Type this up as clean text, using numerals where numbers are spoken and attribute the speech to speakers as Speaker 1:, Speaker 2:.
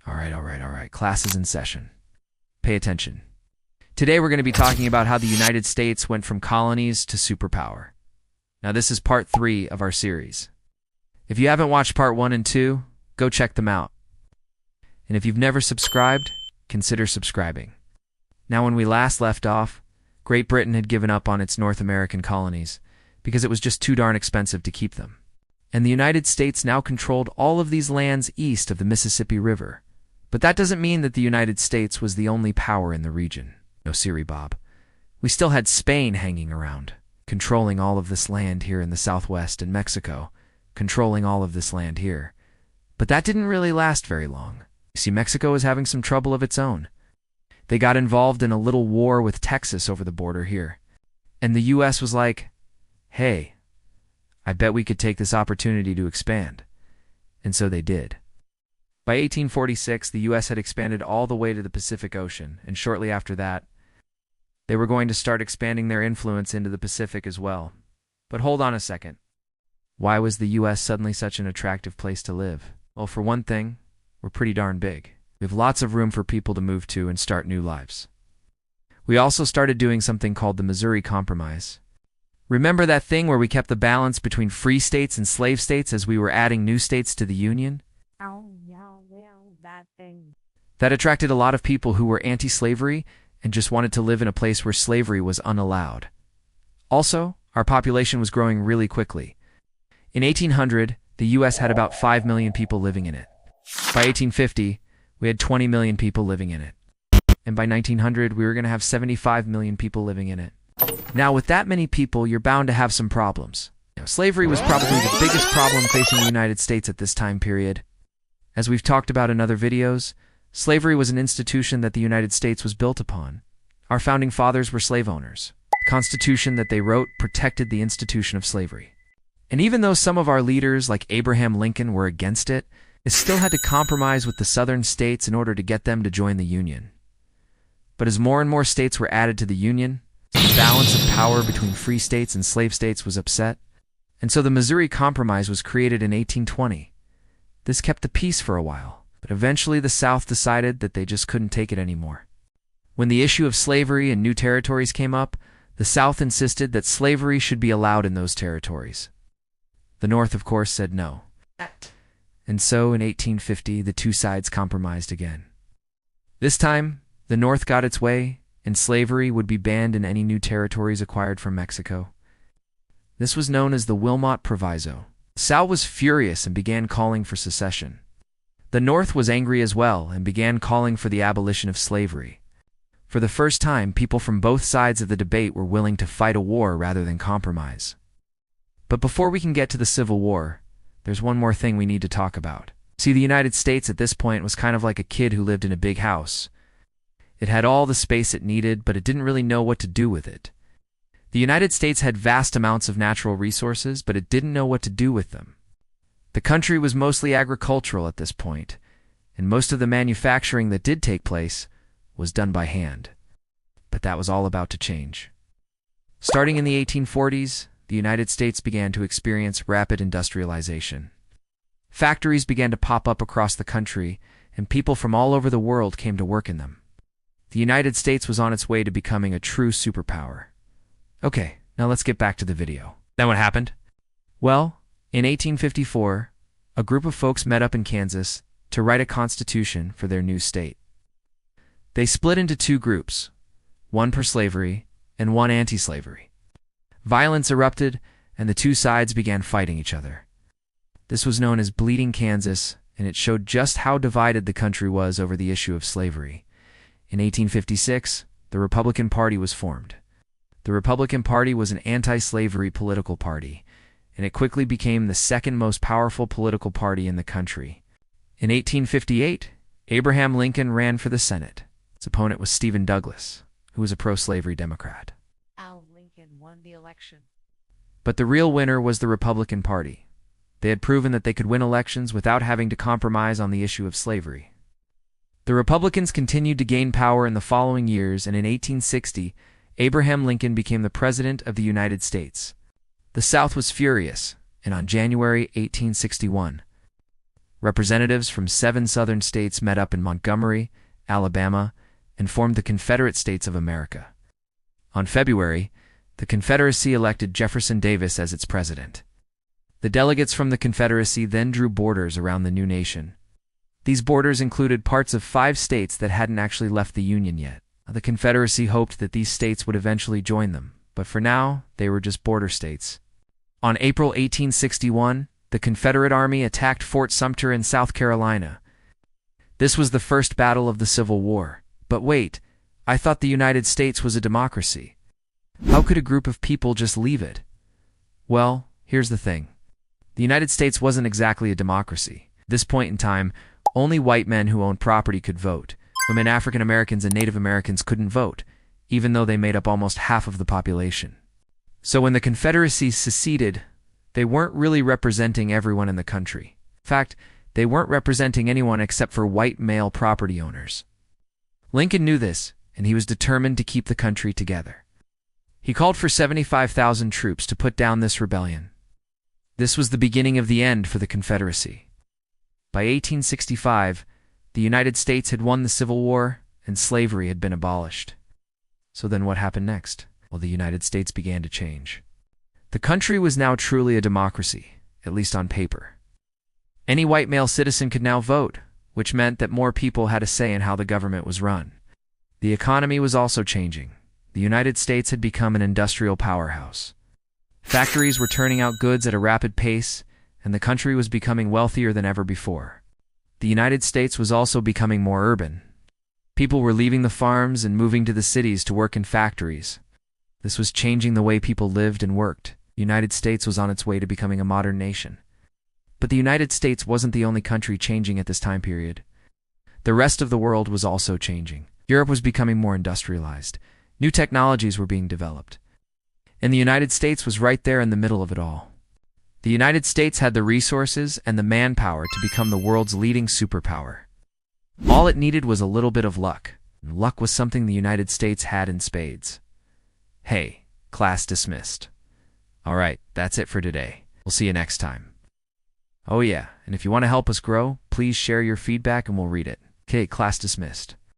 Speaker 1: All right. Class is in session. Pay attention. Today we're going to be talking about how the United States went from colonies to superpower. Now this is part 3 of our series. If you haven't watched part 1 and 2, go check them out. And if you've never subscribed, consider subscribing. Now when we last left off, Great Britain had given up on its North American colonies because it was just too darn expensive to keep them. And the United States now controlled all of these lands east of the Mississippi River. But that doesn't mean that the United States was the only power in the region. No, Siri Bob. We still had Spain hanging around, controlling all of this land here in the Southwest, and Mexico, controlling all of this land here. But that didn't really last very long. You see, Mexico was having some trouble of its own. They got involved in a little war with Texas over the border here. And the U.S. was like, hey, I bet we could take this opportunity to expand. And so they did. By 1846, the U.S. had expanded all the way to the Pacific Ocean, and shortly after that, they were going to start expanding their influence into the Pacific as well. But hold on a second. Why was the U.S. suddenly such an attractive place to live? Well, for one thing, we're pretty darn big. We have lots of room for people to move to and start new lives. We also started doing something called the Missouri Compromise. Remember that thing where we kept the balance between free states and slave states as we were adding new states to the Union?
Speaker 2: Oh, yeah, that thing.
Speaker 1: That attracted a lot of people who were anti-slavery and just wanted to live in a place where slavery was unallowed. Also, our population was growing really quickly. In 1800, the U.S. had about 5 million people living in it. By 1850, we had 20 million people living in it. And by 1900, we were going to have 75 million people living in it. Now, with that many people, you're bound to have some problems. Slavery was probably the biggest problem facing the United States at this time period. As we've talked about in other videos, slavery was an institution that the United States was built upon. Our founding fathers were slave owners. The Constitution that they wrote protected the institution of slavery. And even though some of our leaders, like Abraham Lincoln, were against it, they still had to compromise with the southern states in order to get them to join the Union. But as more and more states were added to the Union, the balance of power between free states and slave states was upset, and so the Missouri Compromise was created in 1820. This kept the peace for a while, but eventually the South decided that they just couldn't take it anymore. When the issue of slavery and new territories came up, the South insisted that slavery should be allowed in those territories. The North, of course, said no. And so in 1850, the two sides compromised again. This time, the North got its way, and slavery would be banned in any new territories acquired from Mexico. This was known as the Wilmot Proviso. The South was furious and began calling for secession. The North was angry as well and began calling for the abolition of slavery. For the first time, people from both sides of the debate were willing to fight a war rather than compromise. But before we can get to the Civil War, there's one more thing we need to talk about. See, the United States at this point was kind of like a kid who lived in a big house. It had all the space it needed, but it didn't really know what to do with it. The United States had vast amounts of natural resources, but it didn't know what to do with them. The country was mostly agricultural at this point, and most of the manufacturing that did take place was done by hand. But that was all about to change. Starting in the 1840s, the United States began to experience rapid industrialization. Factories began to pop up across the country, and people from all over the world came to work in them. The United States was on its way to becoming a true superpower. Okay, now let's get back to the video. Then what happened? Well, in 1854, a group of folks met up in Kansas to write a constitution for their new state. They split into two groups, one pro-slavery and one anti-slavery. Violence erupted, and the two sides began fighting each other. This was known as Bleeding Kansas, and it showed just how divided the country was over the issue of slavery. In 1856, the Republican Party was formed. The Republican Party was an anti-slavery political party, and it quickly became the second most powerful political party in the country. In 1858, Abraham Lincoln ran for the Senate. His opponent was Stephen Douglas, who was a pro-slavery Democrat.
Speaker 2: Lincoln won the election.
Speaker 1: But the real winner was the Republican Party. They had proven that they could win elections without having to compromise on the issue of slavery. The Republicans continued to gain power in the following years, and in 1860, Abraham Lincoln became the President of the United States. The South was furious, and on January 1861, representatives from 7 southern states met up in Montgomery, Alabama, and formed the Confederate States of America. On February, the Confederacy elected Jefferson Davis as its president. The delegates from the Confederacy then drew borders around the new nation. These borders included parts of 5 states that hadn't actually left the Union yet. The Confederacy hoped that these states would eventually join them, but for now, they were just border states. On April 1861, the Confederate Army attacked Fort Sumter in South Carolina. This was the first battle of the Civil War. But wait, I thought the United States was a democracy. How could a group of people just leave it? Well, here's the thing. The United States wasn't exactly a democracy. At this point in time, only white men who owned property could vote. Women, African Americans, and Native Americans couldn't vote, even though they made up almost half of the population. So when the Confederacy seceded, they weren't really representing everyone in the country. In fact, they weren't representing anyone except for white male property owners. Lincoln knew this, and he was determined to keep the country together. He called for 75,000 troops to put down this rebellion. This was the beginning of the end for the Confederacy. By 1865, the United States had won the Civil War, and slavery had been abolished. So then what happened next? Well, the United States began to change. The country was now truly a democracy, at least on paper. Any white male citizen could now vote, which meant that more people had a say in how the government was run. The economy was also changing. The United States had become an industrial powerhouse. Factories were turning out goods at a rapid pace, and the country was becoming wealthier than ever before. The United States was also becoming more urban. People were leaving the farms and moving to the cities to work in factories. This was changing the way people lived and worked. The United States was on its way to becoming a modern nation. But the United States wasn't the only country changing at this time period. The rest of the world was also changing. Europe was becoming more industrialized. New technologies were being developed. And the United States was right there in the middle of it all. The United States had the resources and the manpower to become the world's leading superpower. All it needed was a little bit of luck. And luck was something the United States had in spades. Hey, class dismissed. All right, that's it for today. We'll see you next time. Oh yeah, and if you want to help us grow, please share your feedback and we'll read it. Okay, class dismissed.